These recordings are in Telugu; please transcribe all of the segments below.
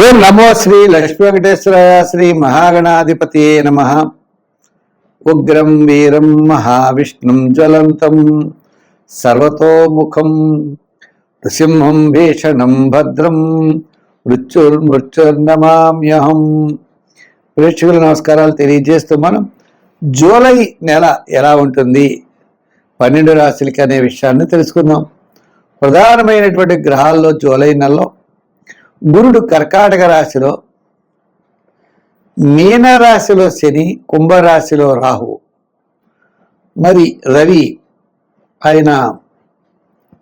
ఓం నమో శ్రీ లక్ష్మీ వెంకటేశ్వరాయ శ్రీ మహాగణాధిపతి నమ. ఉగ్రం వీరం మహావిష్ణుం జ్వలంతం సర్వతోముఖం నృసింహం భీషణం భద్రం మృత్యుర్నమామ్యహం. ప్రేక్షకుల నమస్కారాలు తెలియజేస్తూ మనం జూలై నెల ఎలా ఉంటుంది 12 రాశులకి అనే విషయాన్ని తెలుసుకుందాం. ప్రధానమైనటువంటి గ్రహాల్లో జూలై నెలలో గురుడు కర్కాటక రాశిలో, మీనరాశిలో శని, కుంభరాశిలో రాహు, మరి రవి ఆయన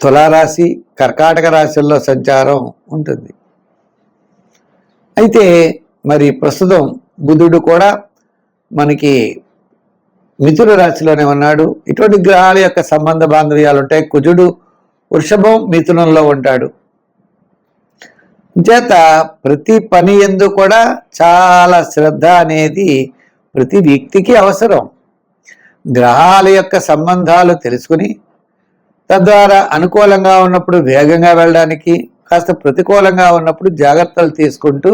తులారాశి కర్కాటక రాశుల్లో సంచారం ఉంటుంది. అయితే మరి ప్రస్తుతం బుధుడు కూడా మనకి మిథున రాశిలోనే ఉన్నాడు. ఇటువంటి గ్రహాల యొక్క సంబంధ బాంధవ్యాలు ఉంటాయి. కుజుడు వృషభం మిథునంలో ఉంటాడు. చేత ప్రతి పని యందు కూడా చాలా శ్రద్ధ అనేది ప్రతి వ్యక్తికి అవసరం. గ్రహాల యొక్క సంబంధాలు తెలుసుకుని తద్వారా అనుకూలంగా ఉన్నప్పుడు వేగంగా వెళ్ళడానికి, కాస్త ప్రతికూలంగా ఉన్నప్పుడు జాగ్రత్తలు తీసుకుంటూ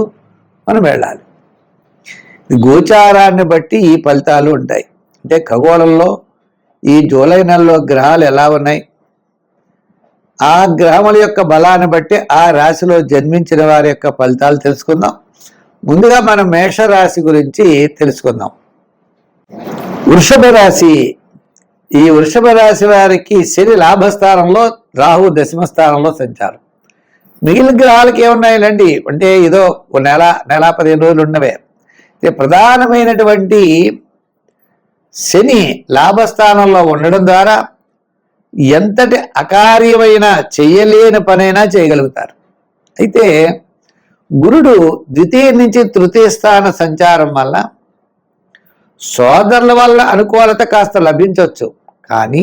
మనం వెళ్ళాలి. గోచారాన్ని బట్టి ఈ ఫలితాలు ఉంటాయి. అంటే ఖగోళంలో ఈ జూలై నెలలో గ్రహాలు ఎలా ఉన్నాయి, ఆ గ్రహముల యొక్క బలాన్ని బట్టి ఆ రాశిలో జన్మించిన వారి యొక్క ఫలితాలు తెలుసుకుందాం. ముందుగా మనం మేషరాశి గురించి తెలుసుకుందాం. వృషభ రాశి. ఈ వృషభ రాశి వారికి శని లాభస్థానంలో, రాహు దశమ స్థానంలో సంచారం. మిగిలిన గ్రహాలకి ఏమున్నాయిలండి అంటే ఏదో నెల 15 రోజులు ఉన్నవే. ప్రధానమైనటువంటి శని లాభస్థానంలో ఉండడం ద్వారా ఎంతటి అకార్యమైన చెయ్యలేని పనైనా చేయగలుగుతారు. అయితే గురుడు ద్వితీయ నుంచి తృతీయ స్థాన సంచారం వల్ల సోదరుల వల్ల అనుకూలత కాస్త లభించవచ్చు, కానీ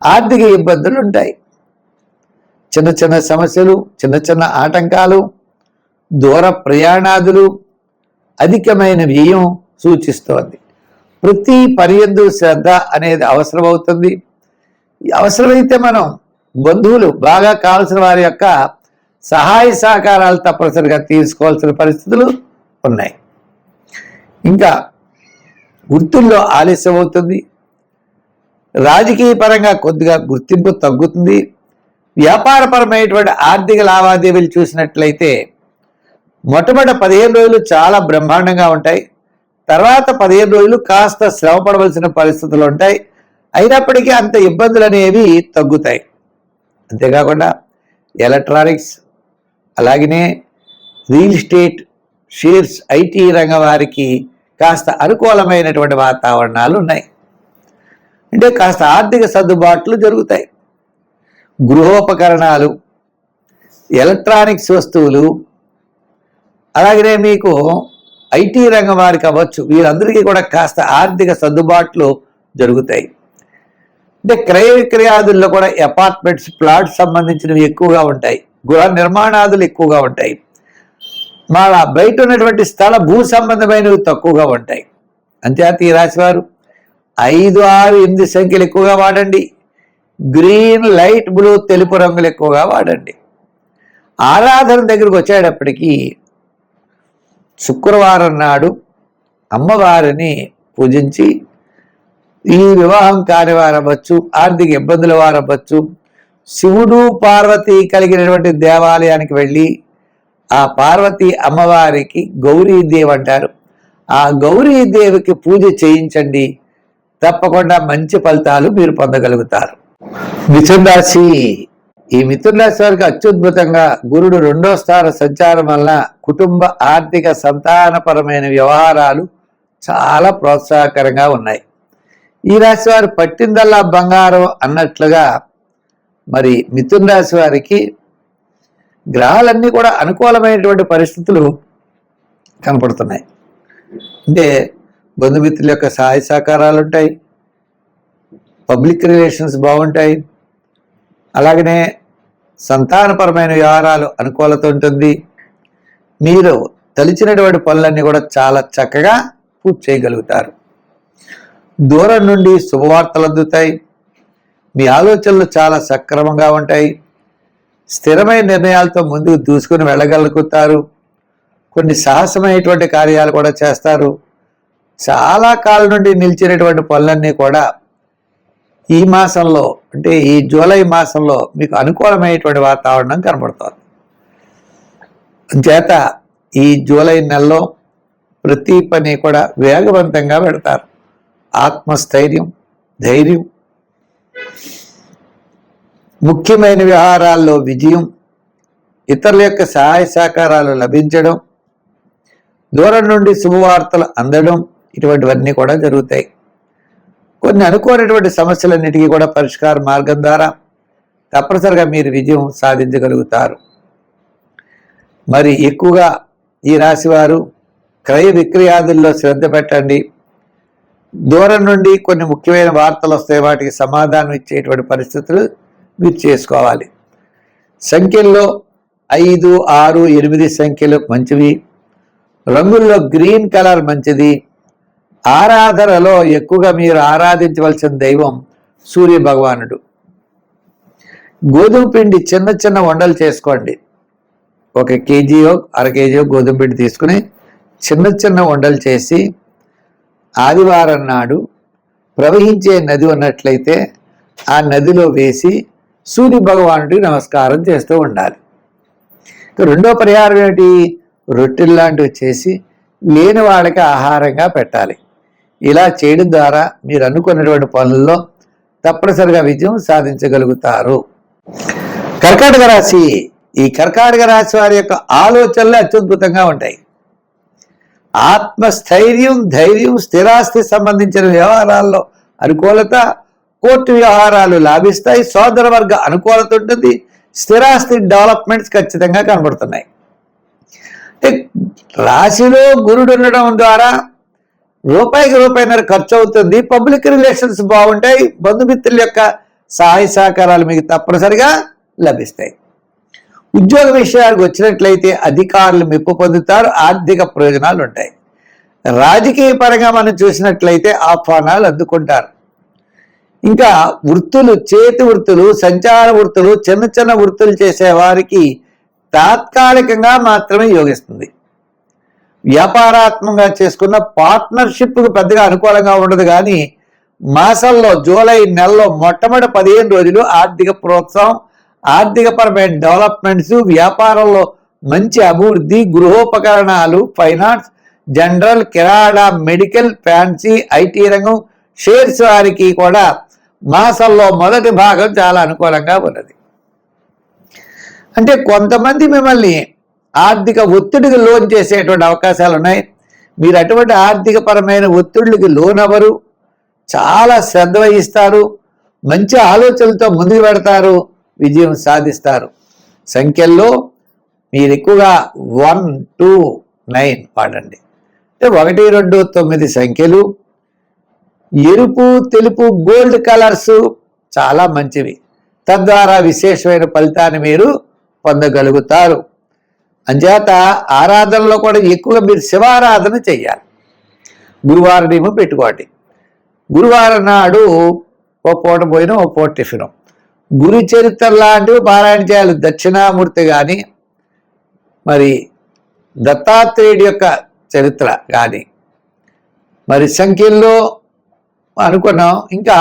ఆర్థిక ఇబ్బందులు ఉంటాయి. చిన్న చిన్న సమస్యలు, చిన్న చిన్న ఆటంకాలు, దూర ప్రయాణాదులు, అధికమైన వ్యయం సూచిస్తోంది. ప్రతి పనియందు శ్రద్ధ అనేది అవసరమవుతుంది. అవసరమైతే మనం బంధువులు, బాగా కావాల్సిన వారి యొక్క సహాయ సహకారాలు తప్పనిసరిగా తీసుకోవాల్సిన పరిస్థితులు ఉన్నాయి. ఇంకా వృత్తుల్లో ఆలస్యం అవుతుంది. రాజకీయ పరంగా కొద్దిగా గుర్తింపు తగ్గుతుంది. వ్యాపారపరమైనటువంటి ఆర్థిక లావాదేవీలు చూసినట్లయితే మొట్టమొదటి 15 రోజులు చాలా బ్రహ్మాండంగా ఉంటాయి. తర్వాత 15 రోజులు కాస్త శ్రమ పడవలసిన పరిస్థితులు ఉంటాయి. అయినప్పటికీ అంత ఇబ్బందులు అనేవి తగ్గుతాయి. అంతేకాకుండా ఎలక్ట్రానిక్స్, అలాగనే రియల్ ఎస్టేట్, షేర్స్, ఐటీ రంగం వారికి కాస్త అనుకూలమైనటువంటి వాతావరణాలు ఉన్నాయి. అంటే కాస్త ఆర్థిక సర్దుబాట్లు జరుగుతాయి. గృహోపకరణాలు, ఎలక్ట్రానిక్స్ వస్తువులు, అలాగనే మీకు ఐటీ రంగం వారికి అవ్వచ్చు, వీరందరికీ కూడా కాస్త ఆర్థిక సర్దుబాట్లు జరుగుతాయి. అంటే క్రయ విక్రయాదుల్లో కూడా అపార్ట్మెంట్స్, ప్లాట్స్ సంబంధించినవి ఎక్కువగా ఉంటాయి. గృహ నిర్మాణాదులు ఎక్కువగా ఉంటాయి. మళ్ళా బయట ఉన్నటువంటి స్థల భూ సంబంధమైనవి తక్కువగా ఉంటాయి. అంతేత ఈ రాశివారు 5, 6, 8 సంఖ్యలు ఎక్కువగా వాడండి. గ్రీన్, లైట్ బ్లూ, తెలుపు రంగులు ఎక్కువగా వాడండి. ఆరాధన దగ్గరకు వచ్చేటప్పటికీ శుక్రవారం నాడు అమ్మవారిని పూజించి, ఈ వివాహం కాని వారవచ్చు, ఆర్థిక ఇబ్బందుల వారవచ్చు, శివుడు పార్వతి కలిగినటువంటి దేవాలయానికి వెళ్ళి ఆ పార్వతి అమ్మవారికి గౌరీదేవి అంటారు, ఆ గౌరీదేవికి పూజ చేయించండి. తప్పకుండా మంచి ఫలితాలు మీరు పొందగలుగుతారు. మిథున రాశి. ఈ మిథున రాశి వారికి అత్యద్భుతంగా గురుడు 2వ స్థాన సంచారం వల్ల కుటుంబ, ఆర్థిక, సంతానపరమైన వ్యవహారాలు చాలా ప్రోత్సాహకరంగా ఉన్నాయి. ఈ రాశి వారు పట్టిందల్లా బంగారం అన్నట్లుగా మరి మిథున రాశి వారికి గ్రహాలన్నీ కూడా అనుకూలమైనటువంటి పరిస్థితులు కనపడుతున్నాయి. అంటే బంధుమిత్రుల యొక్క సహాయ సహకారాలు ఉంటాయి, పబ్లిక్ రిలేషన్స్ బాగుంటాయి, అలాగనే సంతానపరమైన వ్యవహారాలు అనుకూలత ఉంటుంది. మీరు తలిచినటువంటి పనులన్నీ కూడా చాలా చక్కగా పూర్తి చేయగలుగుతారు. దూరం నుండి శుభవార్తలు అందుతాయి. మీ ఆలోచనలు చాలా సక్రమంగా ఉంటాయి. స్థిరమైన నిర్ణయాలతో ముందుకు దూసుకుని వెళ్ళగలుగుతారు. కొన్ని సాహసమైనటువంటి కార్యాలు కూడా చేస్తారు. చాలా కాలం నుండి నిలిచినటువంటి పనులన్నీ కూడా ఈ మాసంలో, అంటే ఈ జూలై మాసంలో మీకు అనుకూలమైనటువంటి వాతావరణం కనబడుతోంది. చేత ఈ జూలై నెలలో ప్రతి పని కూడా వేగవంతంగా పెడతారు. ఆత్మస్థైర్యం, ధైర్యం, ముఖ్యమైన వ్యవహారాల్లో విజయం, ఇతరుల యొక్క సహాయ సహకారాలు లభించడం, దూరం నుండి శుభవార్తలు అందడం, ఇటువంటివన్నీ కూడా జరుగుతాయి. కొన్ని అనుకోనటువంటి సమస్యలన్నిటికీ కూడా పరిష్కార మార్గం ద్వారా తప్పనిసరిగా మీరు విజయం సాధించగలుగుతారు. మరి ఎక్కువగా ఈ రాశివారు క్రయ విక్రయాదుల్లో శ్రద్ధ పెట్టండి. దూరం నుండి కొన్ని ముఖ్యమైన వార్తలు వస్తాయి, వాటికి సమాధానం ఇచ్చేటువంటి పరిస్థితులు మీరు చేసుకోవాలి. సంఖ్యల్లో 5, 6, 8 సంఖ్యలు మంచివి. రంగుల్లో గ్రీన్ కలర్ మంచిది. ఆరాధనలో ఎక్కువగా మీరు ఆరాధించవలసిన దైవం సూర్య భగవానుడు. గోధుమ పిండి చిన్న చిన్న వండలు చేసుకోండి. 1 కేజీయో 1/2 కేజీయో గోధుమ పిండి తీసుకుని చిన్న చిన్న వండలు చేసి ఆదివారం నాడు ప్రవహించే నది ఉన్నట్లయితే ఆ నదిలో వేసి సూర్య భగవానుడికి నమస్కారం చేస్తూ ఉండాలి. రెండో పరిహారం ఏమిటి? రొట్టెలు లాంటివి చేసి లేని వాళ్ళకి ఆహారంగా పెట్టాలి. ఇలా చేయడం ద్వారా మీరు అనుకున్నటువంటి పనుల్లో తప్పనిసరిగా విజయం సాధించగలుగుతారు. కర్కాటక రాశి. ఈ కర్కాటక రాశి వారి యొక్క ఆలోచనలు అత్యద్భుతంగా ఉంటాయి. ఆత్మస్థైర్యం, ధైర్యం, స్థిరాస్తి సంబంధించిన వ్యవహారాల్లో అనుకూలత, కోర్టు వ్యవహారాలు లాభిస్తాయి. సోదర వర్గ అనుకూలత ఉంటుంది. స్థిరాస్తి డెవలప్మెంట్స్ ఖచ్చితంగా కనబడుతున్నాయి. అంటే రాశిలో గురుడు ఉండడం ద్వారా రూపాయికి రూపాయిన్నర ఖర్చు అవుతుంది. పబ్లిక్ రిలేషన్స్ బాగుంటాయి. బంధుమిత్రుల యొక్క సహాయ సహకారాలు మీకు తప్పనిసరిగా లభిస్తాయి. ఉద్యోగ విషయాలకు వచ్చినట్లయితే అధికారులు మెప్పు పొందుతారు. ఆర్థిక ప్రయోజనాలు ఉంటాయి. రాజకీయ పరంగా మనం చూసినట్లయితే ఆహ్వానాలు అందుకుంటారు. ఇంకా వృత్తులు, చేతి వృత్తులు, సంచార వృత్తులు, చిన్న చిన్న వృత్తులు చేసే వారికి తాత్కాలికంగా మాత్రమే యోగిస్తుంది. వ్యాపారాత్మకంగా చేసుకున్న పార్ట్నర్షిప్కు పెద్దగా అనుకూలంగా ఉండదు. కానీ మాసంలో జూలై నెలలో మొట్టమొదటి 15 రోజులు ఆర్థిక ప్రోత్సాహం, ఆర్థికపరమైన డెవలప్మెంట్స్, వ్యాపారంలో మంచి అభివృద్ధి, గృహోపకరణాలు, ఫైనాన్స్, జనరల్, కిరాణా, మెడికల్, ఫ్యాన్సీ, ఐటీ రంగం, షేర్స్ వారికి కూడా మాసంలో మొదటి భాగం చాలా అనుకూలంగా ఉన్నది. అంటే కొంతమంది మిమ్మల్ని ఆర్థిక ఒత్తిడికి లోన్ చేసేటువంటి అవకాశాలు ఉన్నాయి. మీరు అటువంటి ఆర్థికపరమైన ఒత్తిడికి లోనవరు. చాలా శ్రద్ధ వహిస్తారు. మంచి ఆలోచనలతో ముందుకు పెడతారు. విజయం సాధిస్తారు. సంఖ్యల్లో మీరు ఎక్కువగా 1, 2, 9 వాడండి. అంటే 1, 2, 9 సంఖ్యలు. ఎరుపు, తెలుపు, గోల్డ్ కలర్స్ చాలా మంచివి. తద్వారా విశేషమైన ఫలితాన్ని మీరు పొందగలుగుతారు. అంచేత ఆరాధనలో కూడా ఎక్కువగా మీరు శివారాధన చెయ్యాలి. గురువారం ఏమో పెట్టుకోండి. గురువారం నాడు ఓ పూట పోయిన ఓ పూట టిఫిన్. గురు చరిత్ర లాంటివి పారాయణ చేయాలి. దక్షిణామూర్తి కానీ, మరి దత్తాత్రేయుడి యొక్క చరిత్ర కానీ, మరి సంఖ్యల్లో అనుకున్నాం. ఇంకా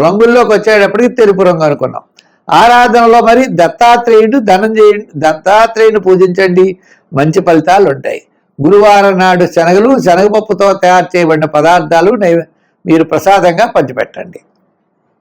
రంగుల్లోకి వచ్చేటప్పటికి తెలుపు రంగు అనుకున్నాం. ఆరాధనలో మరి దత్తాత్రేయుని పూజించండి, మంచి ఫలితాలు ఉంటాయి. గురువారం నాడు శనగలు, శనగపప్పుతో తయారు చేయబడిన పదార్థాలు మీరు ప్రసాదంగా పంచిపెట్టండి.